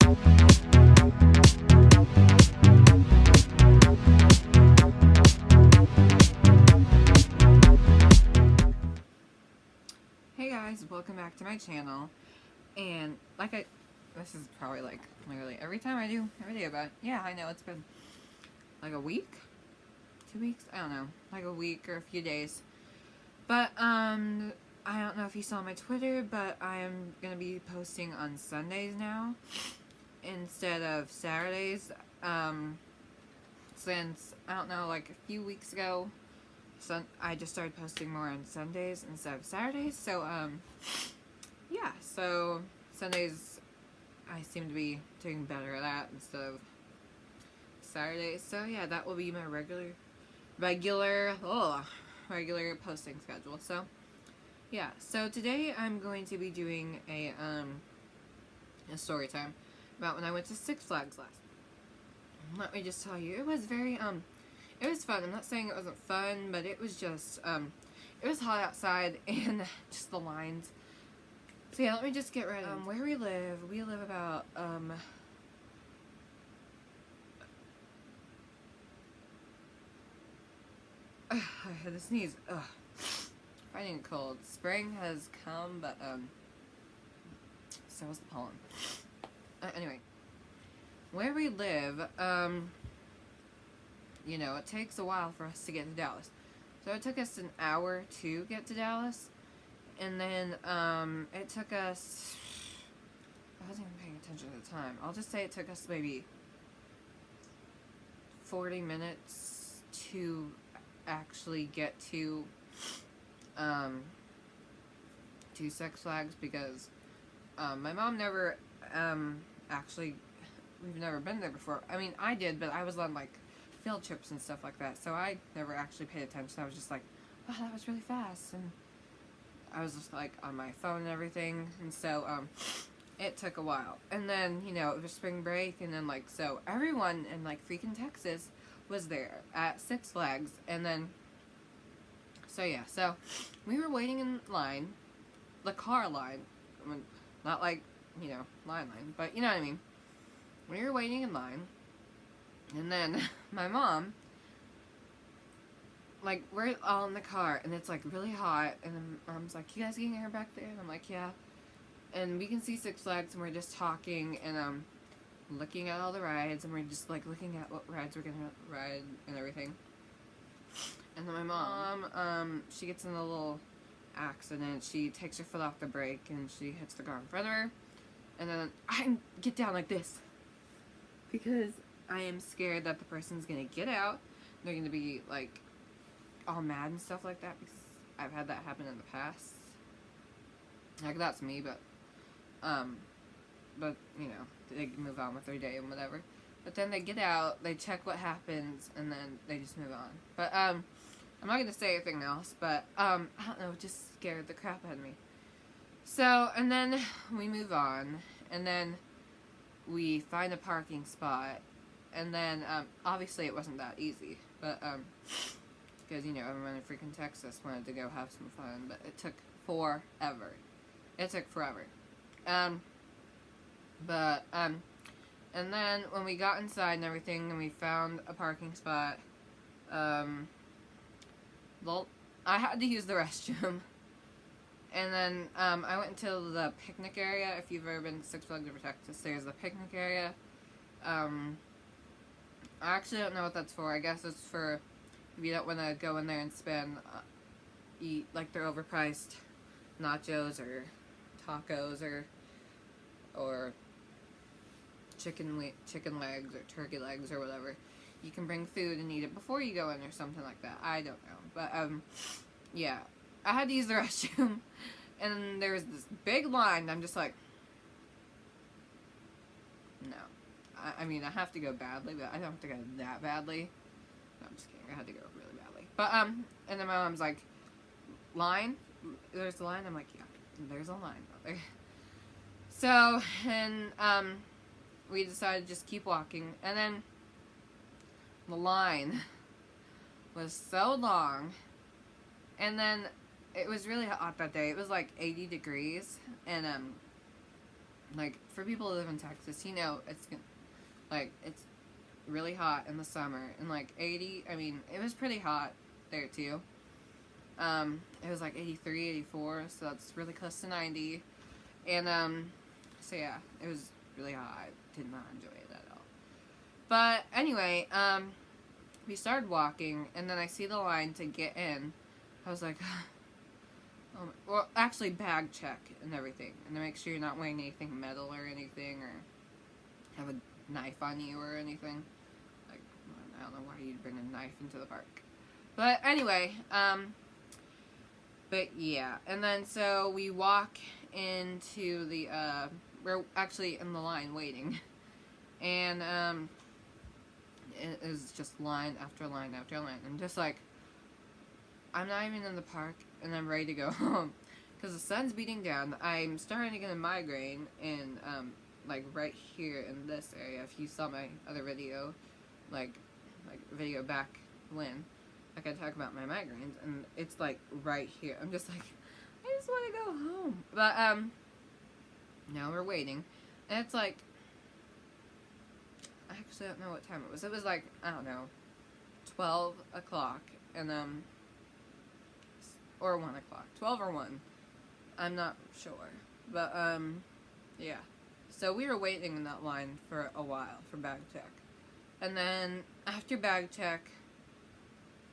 Hey guys, welcome back to my channel. And this is probably like literally every time I do a video about, yeah, I know it's been like a week, 2 weeks, I don't know, like a week or a few days. But I don't know if you saw my Twitter, but I am gonna be posting on Sundays now instead of Saturdays. Since I don't know, like a few weeks ago, I just started posting more on Sundays instead of Saturdays. So yeah, so Sundays I seem to be doing better at that instead of Saturdays. So yeah, that will be my regular posting schedule. So yeah, so today I'm going to be doing a story time about when I went to Six Flags last. Let me just tell you, it was very it was fun. I'm not saying it wasn't fun, but it was just it was hot outside and just the lines. So yeah, let me just get ready. Where we live about I had to sneeze. Finding it cold. Spring has come, but so is the pollen. Anyway, where we live, you know, it takes a while for us to get to Dallas. So it took us an hour to get to Dallas. And then, it took us, I wasn't even paying attention at the time. I'll just say it took us maybe 40 minutes to actually get to Six Flags because, my mom never, actually, we've never been there before. I mean, I did, but I was on, like, field trips and stuff like that, so I never actually paid attention. I was just like, wow, that was really fast, and I was just, like, on my phone and everything, and so, it took a while. And then, you know, it was spring break, and then, like, so everyone in, like, freaking Texas was there at Six Flags, and then, so yeah, so we were waiting in line, the car line, I mean, not like, you know, line, but you know what I mean. We were waiting in line, and then my mom, like, we're all in the car, and it's, like, really hot, and then Mom's like, you guys getting air back there? And I'm like, yeah. And we can see Six Flags, and we're just talking, and, looking at all the rides, and we're just, like, looking at what rides we're gonna ride and everything. And then my mom, she gets in a little accident. She takes her foot off the brake, and she hits the car in front of her. And then I get down like this because I am scared that the person's gonna get out. They're gonna be, like, all mad and stuff like that because I've had that happen in the past. Like, that's me, but, you know, they move on with their day and whatever. But then they get out, they check what happens, and then they just move on. But, I'm not gonna say anything else, but, I don't know, it just scared the crap out of me. So, and then we move on, and then we find a parking spot, and then, obviously it wasn't that easy, but, because, you know, everyone in freaking Texas wanted to go have some fun, but it took forever. It took forever. And then when we got inside and everything, and we found a parking spot, well, I had to use the restroom. And then, I went into the picnic area. If you've ever been to Six Flags Over Texas, there's the picnic area. I actually don't know what that's for. I guess it's for if you don't want to go in there and spend, eat, like, their overpriced nachos or tacos or chicken legs or turkey legs or whatever. You can bring food and eat it before you go in or something like that. I don't know. But, yeah. I had to use the restroom, and there was this big line, and I'm just like, no. I mean, I have to go badly, but I don't have to go that badly. No, I'm just kidding. I had to go really badly. But, and then my mom's like, line? There's a line? I'm like, yeah, there's a line out there. So, and, we decided to just keep walking, and then the line was so long, and then it was really hot that day. It was like 80 degrees, and like, for people who live in Texas, you know, it's really hot in the summer, and like 80, I mean, it was pretty hot there too. It was like 83, 84, so that's really close to 90. And, so yeah, it was really hot. I did not enjoy it at all. But anyway, we started walking, and then I see the line to get in. I was like, well, actually, bag check and everything, and to make sure you're not wearing anything metal or anything, or have a knife on you or anything. Like, I don't know why you'd bring a knife into the park. But anyway, but yeah, and then so we walk into the, we're actually in the line waiting, and, it is just line after line after line. I'm just like, I'm not even in the park, and I'm ready to go home, because the sun's beating down. I'm starting to get a migraine, and, like, right here in this area. If you saw my other video, like video back when, like, I talk about my migraines, and it's, like, right here. I'm just like, I just want to go home. But, now we're waiting, and it's, like, I actually don't know what time it was. It was, like, I don't know, 12 o'clock, and, or 1 o'clock. 12 or 1. I'm not sure. But, yeah. So we were waiting in that line for a while for bag check. And then, after bag check,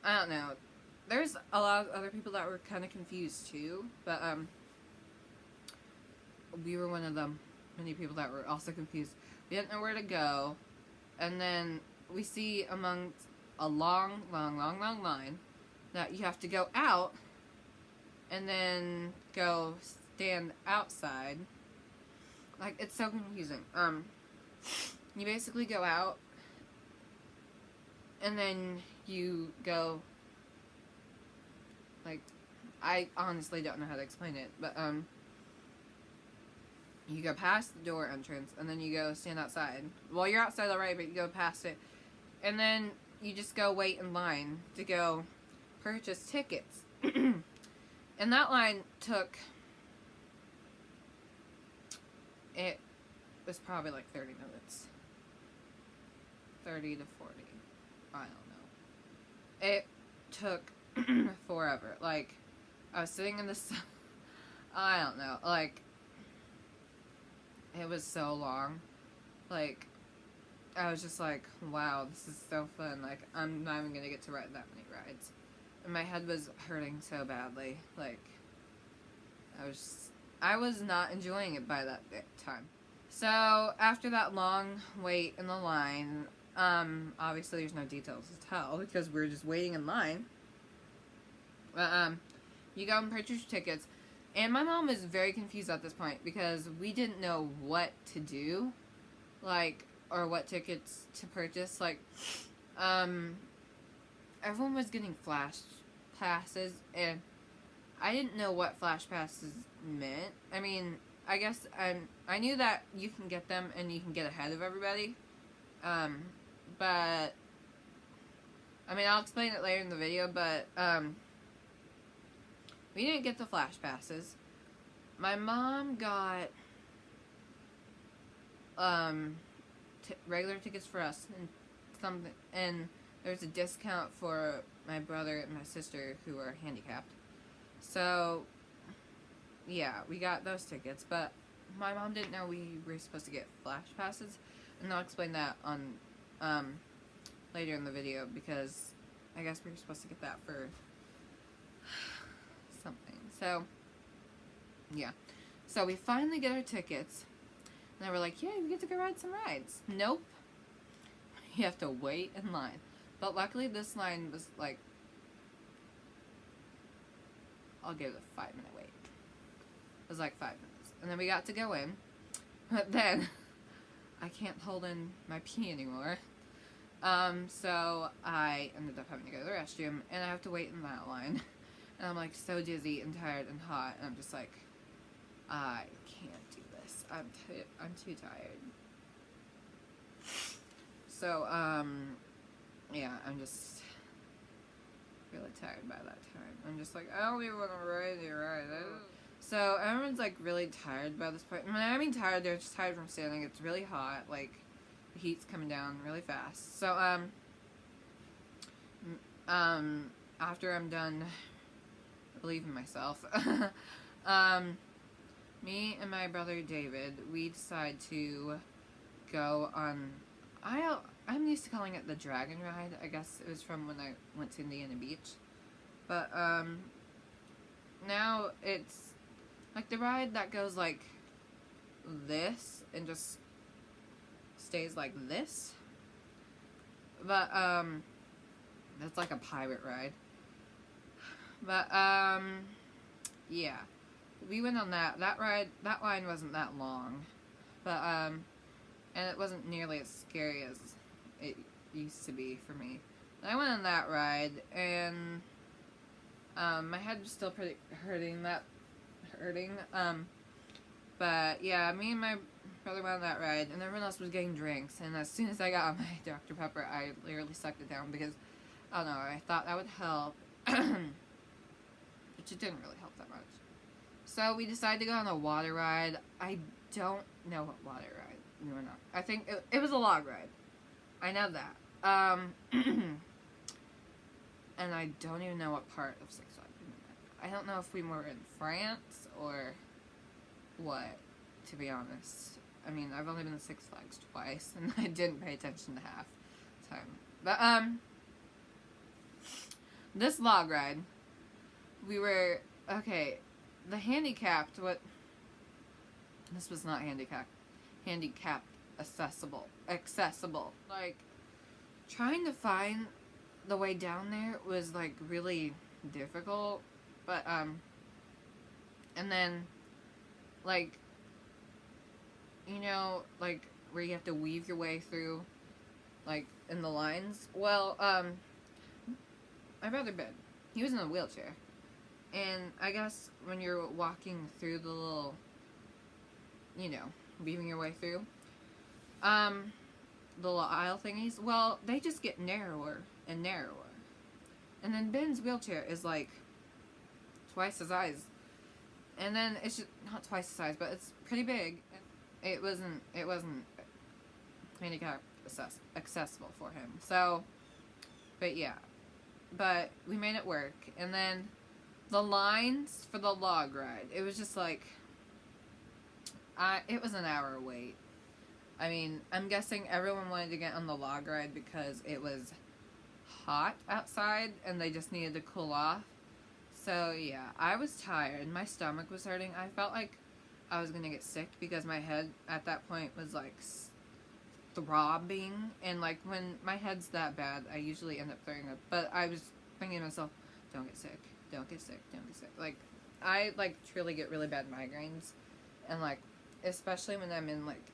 I don't know, there's a lot of other people that were kind of confused too, but, we were one of them, many people that were also confused. We didn't know where to go, and then we see amongst a long line that you have to go out, and then go stand outside. Like, it's so confusing. You basically go out, and then you go, like, I honestly don't know how to explain it, but, you go past the door entrance, and then you go stand outside. Well, you're outside already, but you go past it, and then you just go wait in line to go purchase tickets. And that line took, it was probably like 30 minutes. 30 to 40. I don't know. It took forever. Like, I was sitting in the sun. I don't know. Like, it was so long. Like, I was just like, wow, this is so fun. Like, I'm not even gonna get to ride that many rides. And my head was hurting so badly. Like, I was not enjoying it by that time. So, after that long wait in the line, obviously there's no details to tell because we're just waiting in line. You go and purchase your tickets. And my mom was very confused at this point because we didn't know what to do. Like, or what tickets to purchase. Like, everyone was getting flash passes, and I didn't know what flash passes meant. I mean, I guess I knew that you can get them and you can get ahead of everybody. But, I mean, I'll explain it later in the video, but, we didn't get the flash passes. My mom got, regular tickets for us, and there's a discount for my brother and my sister who are handicapped. So, yeah, we got those tickets, but my mom didn't know we were supposed to get flash passes, and I'll explain that on, later in the video, because I guess we were supposed to get that for something. So, yeah. So we finally get our tickets, and we're like, yeah, we get to go ride some rides. Nope. You have to wait in line. But luckily this line was like, I'll give it a 5-minute wait. It was like 5 minutes. And then we got to go in. But then, I can't hold in my pee anymore. So I ended up having to go to the restroom, and I have to wait in that line. And I'm like so dizzy and tired and hot, and I'm just like, I can't do this. I'm too tired. So, yeah, I'm just really tired by that time. I'm just like, I don't even want to ride it. So everyone's like really tired by this point. When I mean tired, they're just tired from standing. It's really hot. Like the heat's coming down really fast. So after I'm done relieving myself, me and my brother David, we decide to go on. I'm used to calling it the Dragon Ride. I guess it was from when I went to Indiana Beach, but now it's like the ride that goes like this and just stays like this. But that's like a pirate ride. But yeah. We went on that ride. That line wasn't that long. But and it wasn't nearly as scary as it used to be for me. And I went on that ride and my head was still pretty hurting. But yeah, me and my brother went on that ride, and everyone else was getting drinks. And as soon as I got on my Dr. Pepper, I literally sucked it down because I don't know. I thought that would help, which it didn't really help that much. So we decided to go on a water ride. I don't know what water ride we went on. I think it was a log ride. I know that. And I don't even know what part of Six Flags we were in. I don't know if we were in France or what, to be honest. I mean, I've only been to Six Flags twice, and I didn't pay attention to half the time. But, this log ride, we were, okay, the handicapped, this was not handicapped accessible. Like, trying to find the way down there was, like, really difficult, but, and then, like, you know, like, where you have to weave your way through, like, in the lines. Well, my brother Ben, he was in a wheelchair, and I guess when you're walking through the little, you know, weaving your way through, the little aisle thingies, well, they just get narrower and narrower. And then Ben's wheelchair is, like, twice the size. And then it's just, not twice the size, but it's pretty big. It wasn't handicap accessible for him. So, but yeah. But we made it work. And then the lines for the log ride, it was just like, it was an hour wait. I mean, I'm guessing everyone wanted to get on the log ride because it was hot outside and they just needed to cool off. So yeah, I was tired. My stomach was hurting. I felt like I was gonna get sick because my head at that point was like throbbing, and like when my head's that bad, I usually end up throwing up. But I was thinking to myself, don't get sick, don't get sick, don't get sick. Like, I like truly get really bad migraines, and like especially when I'm in like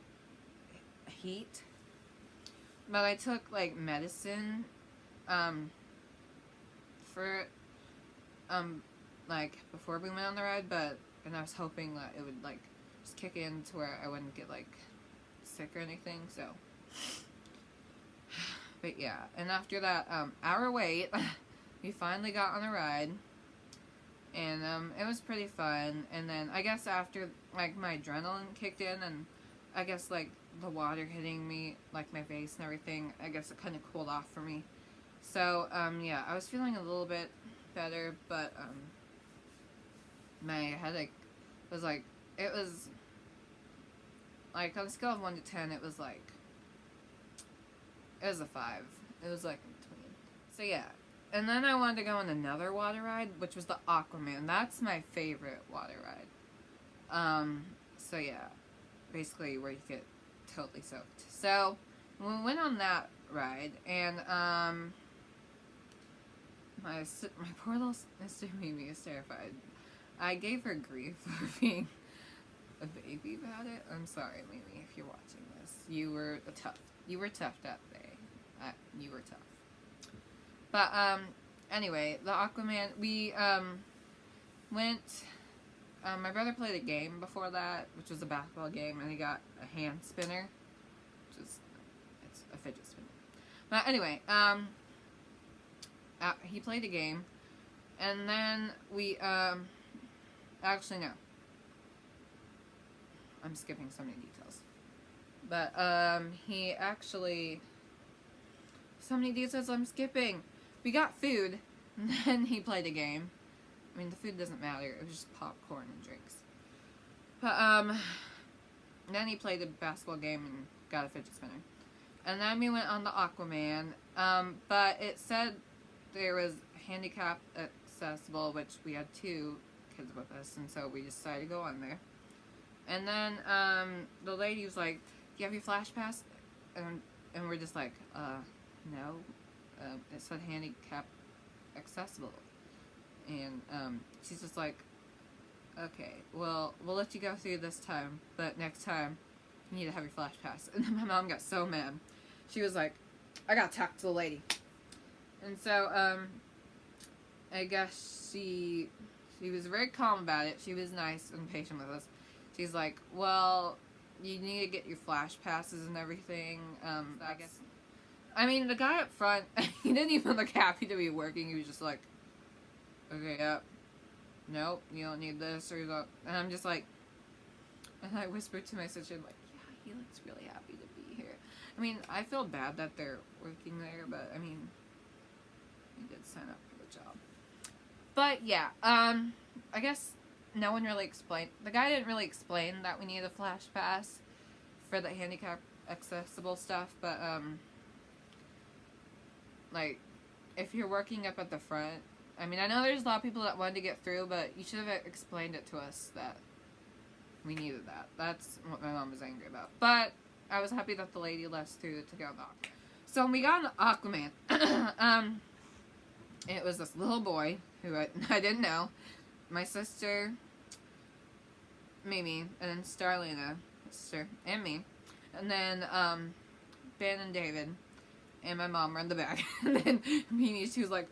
heat. But I took like medicine for like before we went on the ride, and I was hoping that it would like just kick in to where I wouldn't get like sick or anything. So, but yeah, and after that hour wait, we finally got on a ride, and it was pretty fun. And then I guess after like my adrenaline kicked in, and I guess like the water hitting me like my face and everything, I guess it kind of cooled off for me. So yeah, I was feeling a little bit better, but my headache was like, it was like on a scale of 1 to 10, it was like, it was a 5. It was like in between. So yeah, and then I wanted to go on another water ride, which was the Aquaman. That's my favorite water ride. So yeah, basically where you get totally soaked. So we went on that ride, and my poor little sister Mimi is terrified. I gave her grief for being a baby about it. I'm sorry, Mimi, if you're watching this. You were tough that day. You were tough. But anyway, the Aquaman. We went. My brother played a game before that, which was a basketball game, and he got a hand spinner, which is it's a fidget spinner. But anyway, he played a game, and then we actually no, I'm skipping so many details. But, he actually... So many details I'm skipping. We got food, and then he played a game. I mean, the food doesn't matter. It was just popcorn and drinks. But, then he played a basketball game and got a fidget spinner. And then we went on the Aquaman. But it said there was handicap accessible, which we had 2 kids with us, and so we decided to go on there. And then, the lady was like, "Do you have your Flash Pass?" And we're just like, no. It said handicap accessible. And, she's just like, "Okay, well, we'll let you go through this time, but next time, you need to have your Flash Pass." And then my mom got so mad. She was like, "I gotta talk to the lady." And so, I guess she was very calm about it. She was nice and patient with us. She's like, "Well, you need to get your Flash Passes and everything." I guess. I mean, the guy up front, he didn't even look happy to be working. He was just like, "Okay, yep. Nope, you don't need this or that." And I'm just like, and I whispered to my sister, like, "Yeah, he looks really happy to be here." I mean, I feel bad that they're working there, but I mean, he did sign up for the job. But yeah, I guess no one really explained. The guy didn't really explain that we need a Flash Pass for the handicap accessible stuff, but like, if you're working up at the front, I mean, I know there's a lot of people that wanted to get through, but you should have explained it to us that we needed that. That's what my mom was angry about. But I was happy that the lady let us through to go on the Aquaman. So when we got on Aquaman, it was this little boy who I didn't know, my sister, Mimi, and then Starlina, sister, and me, and then Ben and David, and my mom were in the back. And then Mimi, she was like,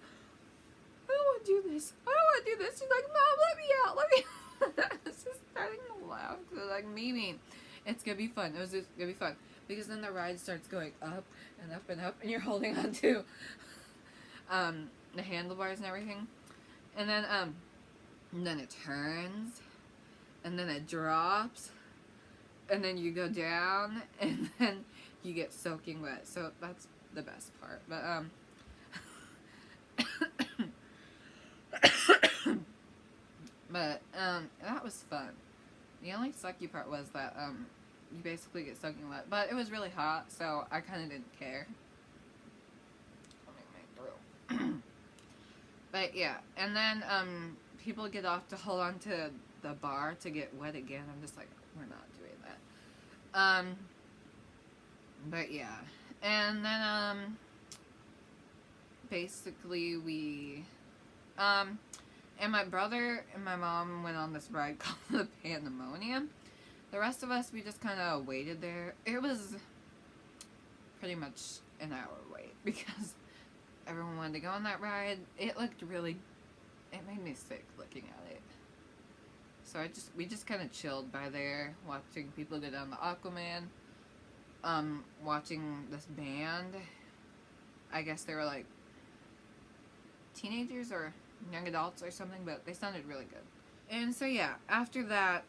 "I don't want to do this. I don't want to do this." She's like, "Mom, let me out. Let me out." I was just starting to laugh. Like, Mimi, it's going to be fun. It was just going to be fun. Because then the ride starts going up and up and up, and you're holding on to the handlebars and everything. And then it turns, and then it drops, and then you go down, and then you get soaking wet. So that's the best part. But that was fun. The only sucky part was that you basically get soaking wet, but it was really hot, so I kind of didn't care. But yeah, and then people get off to hold on to the bar to get wet again. I'm just like, we're not doing that. But yeah, and then basically we and my brother and my mom went on this ride called the Pandemonium. The rest of us, we just kind of waited there. It was pretty much an hour wait because everyone wanted to go on that ride. It looked really, it made me sick looking at it. So we just kind of chilled by there, watching people go down the Aquaman, watching this band. I guess they were like teenagers or young adults or something, but they sounded really good. And so yeah, after that,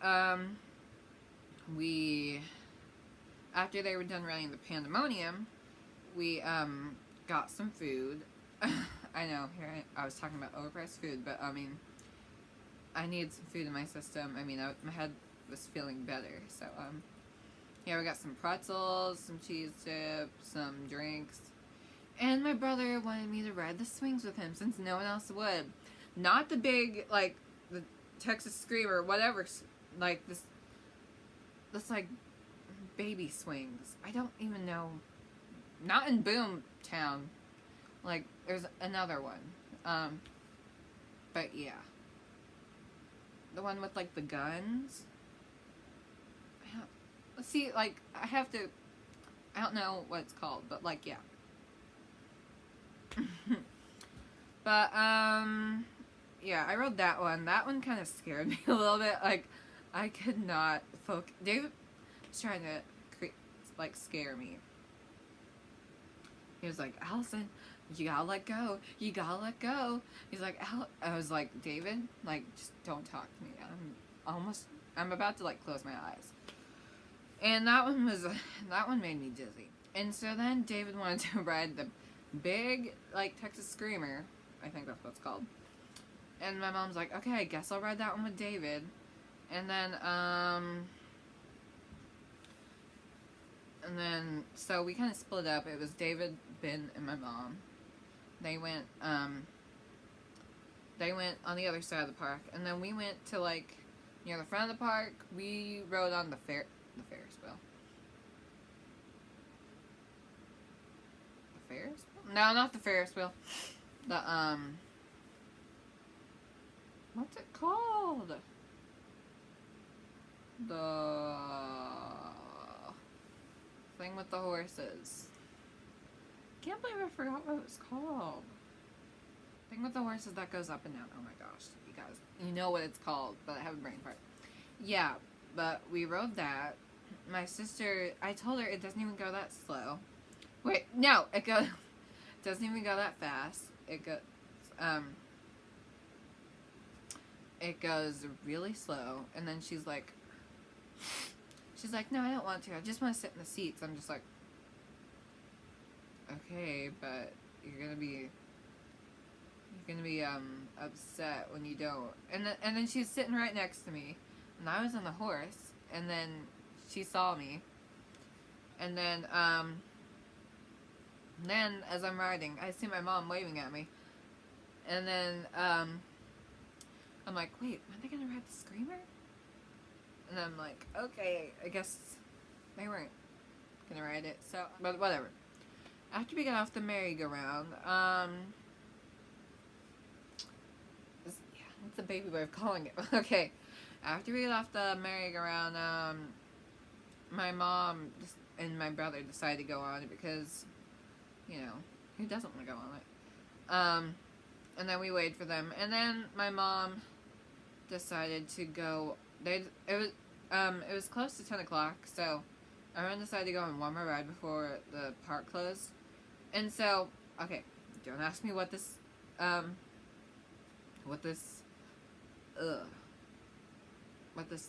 after they were done running the Pandemonium, we got some food. I know, here I was talking about overpriced food, but I mean, I needed some food in my system. I mean, my head was feeling better, so yeah, we got some pretzels, some cheese dip, some drinks, and my brother wanted me to ride the swings with him since no one else would. Not the big, like, the Texas Screamer, whatever, like, this like, baby swings. I don't even know. Not in Boomtown. Like, there's another one. But yeah. The one with, like, the guns. Let's see, like, I don't know what it's called, but, like, yeah. But, yeah, I rode that one. That one kind of scared me a little bit. Like, I could not focus. David was trying to, like, scare me. He was like, "Allison, you gotta let go. You gotta let go." He's like, I was like, "David, like, just don't talk to me. I'm about to, like, close my eyes." And that one made me dizzy. And so then David wanted to ride the big, like, Texas Screamer. I think that's what it's called. And my mom's like, okay, I guess I'll ride that one with David. And then, so we kind of split up. It was David, Ben, and my mom. They went on the other side of the park. And then we went to, like, near the front of the park. We rode on the Ferris wheel. The Ferris wheel? No, not the Ferris wheel. The, what's it called? The thing with the horses. Can't believe I forgot what it was called. Thing with the horses that goes up and down. Oh my gosh, you guys, you know what it's called, but I have a brain fart. Yeah, but we rode that. My sister, I told her it doesn't even go that slow. Wait, no, it doesn't even go that fast. It goes really slow, and then she's like, no, I don't want to. I just want to sit in the seats. I'm just like, okay, but you're gonna be upset when you don't. And then she's sitting right next to me, and I was on the horse, and then she saw me, and then as I'm riding, I see my mom waving at me, and then I'm like, wait, are they gonna ride the Screamer? And I'm like, okay, I guess they weren't gonna ride it, so, but whatever. After we got off the merry-go-round, it's a baby way of calling it. Okay, after we got off the merry-go-round, my mom and my brother decided to go on it because, you know, who doesn't want to go on it? And then we waited for them, and then my mom decided to go. It was close to 10 o'clock, so everyone decided to go on one more ride before the park closed. And so, okay, don't ask me what this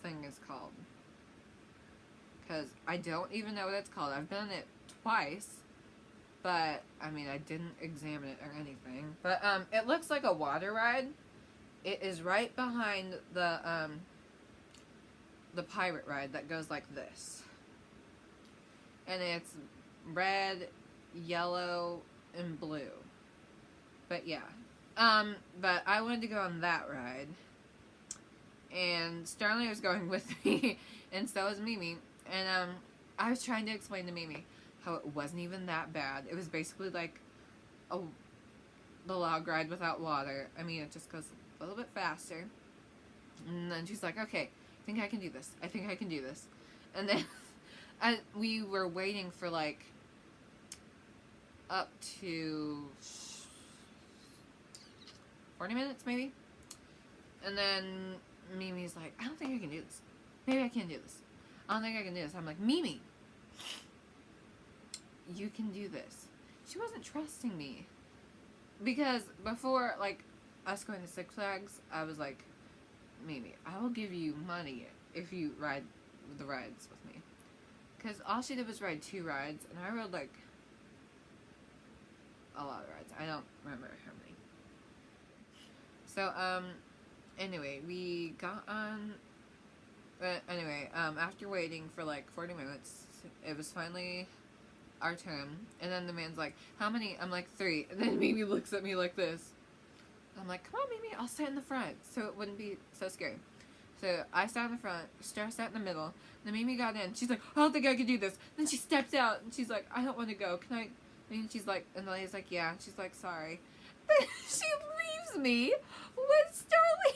thing is called, because I don't even know what it's called. I've done it twice, but I mean, I didn't examine it or anything. But it looks like a water ride. It is right behind the pirate ride that goes like this, and it's red, yellow, and blue. But yeah, but I wanted to go on that ride, and Starling was going with me, and so was Mimi. And I was trying to explain to Mimi how it wasn't even that bad. It was basically like the log ride without water. I mean, it just goes a little bit faster. And then she's like, okay, I think I can do this. I think I can do this. And then we were waiting for like up to 40 minutes maybe. And then Mimi's like, I don't think I can do this. Maybe I can do this. I don't think I can do this. I'm like, Mimi, you can do this. She wasn't trusting me. Because before, like, us going to Six Flags, I was like, Mimi, I will give you money if you ride the rides with me. Because all she did was ride 2 rides, and I rode, like, a lot of rides. I don't remember how many. So, anyway, we got on, but anyway, after waiting for, like, 40 minutes, it was finally our turn, and then the man's like, how many? I'm like, 3, and then Mimi looks at me like this. I'm like, come on, Mimi, I'll sit in the front, so it wouldn't be so scary. So I sat in the front, Star sat in the middle, then Mimi got in, she's like, I don't think I can do this. Then she steps out, and she's like, I don't want to go, can I? And she's like, and the lady's like, yeah, she's like, sorry. Then she leaves me with Starling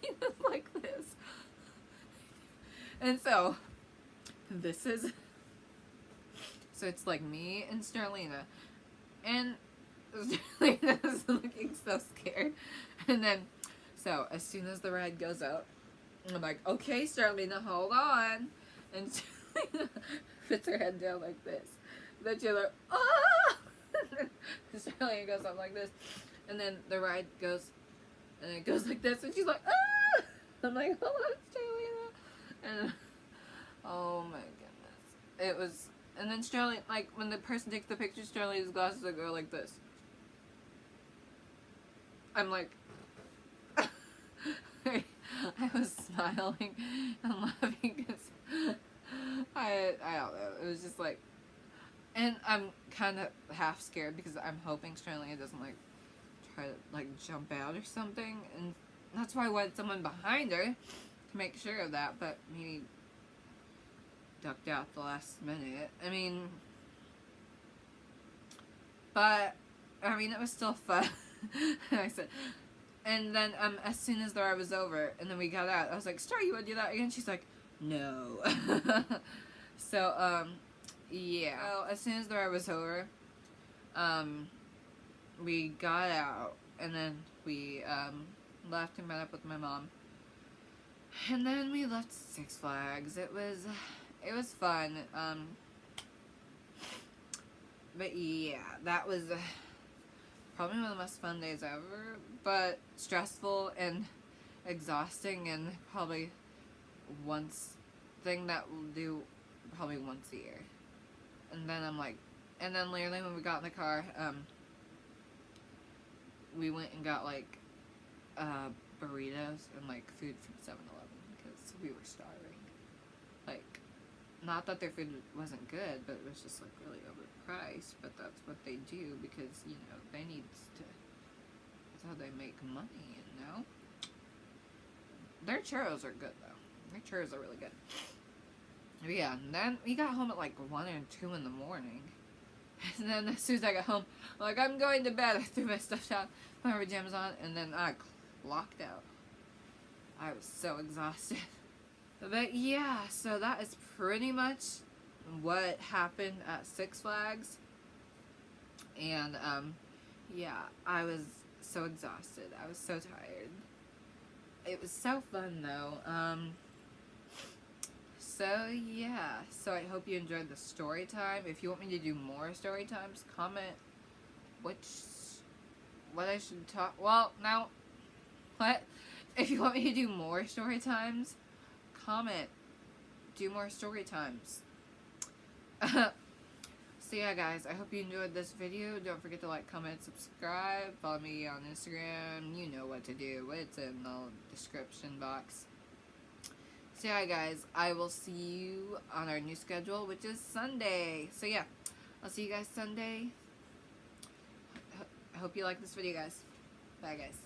is like this. And so, so it's like me and Starlina, and Starlina's looking so scared. And then, so as soon as the ride goes up, I'm like, okay, Starlina, hold on. And Starlina puts her head down like this. Then she's like, ah! Starlina goes up like this. And then the ride goes, and it goes like this. And she's like, ah! I'm like, hold on, Starlina. And Oh my goodness. It was, and then Sterling, like, when the person takes the picture, Sterling's glasses go like this. I'm like, I was smiling and laughing because I don't know. It was just like, and I'm kind of half scared because I'm hoping Sterling doesn't like try to like jump out or something, and that's why I wanted someone behind her to make sure of that. But he ducked out the last minute. But it was still fun. And I said, and then as soon as the ride was over, and then we got out, I was like, Star, you want to do that again? She's like, no. So yeah. Well, as soon as the ride was over, we got out, and then we left and met up with my mom, and then we left Six Flags. It was fun. But yeah, that was probably one of the most fun days ever, but stressful and exhausting, and probably thing that we'll do probably once a year. And then literally when we got in the car, we went and got like burritos and like food from 7-Eleven because we were starving. Like, not that their food wasn't good, but it was just like really overpriced. But that's what they do because, you know, they need to. That's how they make money, you know. Their churros are good though. Their churros are really good. But yeah, and then we got home at like 1 or 2 in the morning. And then as soon as I got home, I'm like, I'm going to bed. I threw my stuff down, put my pajamas on, and then I clocked out. I was so exhausted. But yeah, so that is pretty much what happened at Six Flags. And yeah, I was so exhausted. I was so tired. It was so fun though. So yeah, so I hope you enjoyed the story time. If you want me to do more story times, comment what I should talk. Well, now, what? If you want me to do more story times, comment. Do more story times. So yeah, guys, I hope you enjoyed this video. Don't forget to like, comment, subscribe. Follow me on Instagram. You know what to do. It's in the description box. So yeah, guys, I will see you on our new schedule, which is Sunday. So yeah, I'll see you guys Sunday. I hope you like this video, guys. Bye, guys.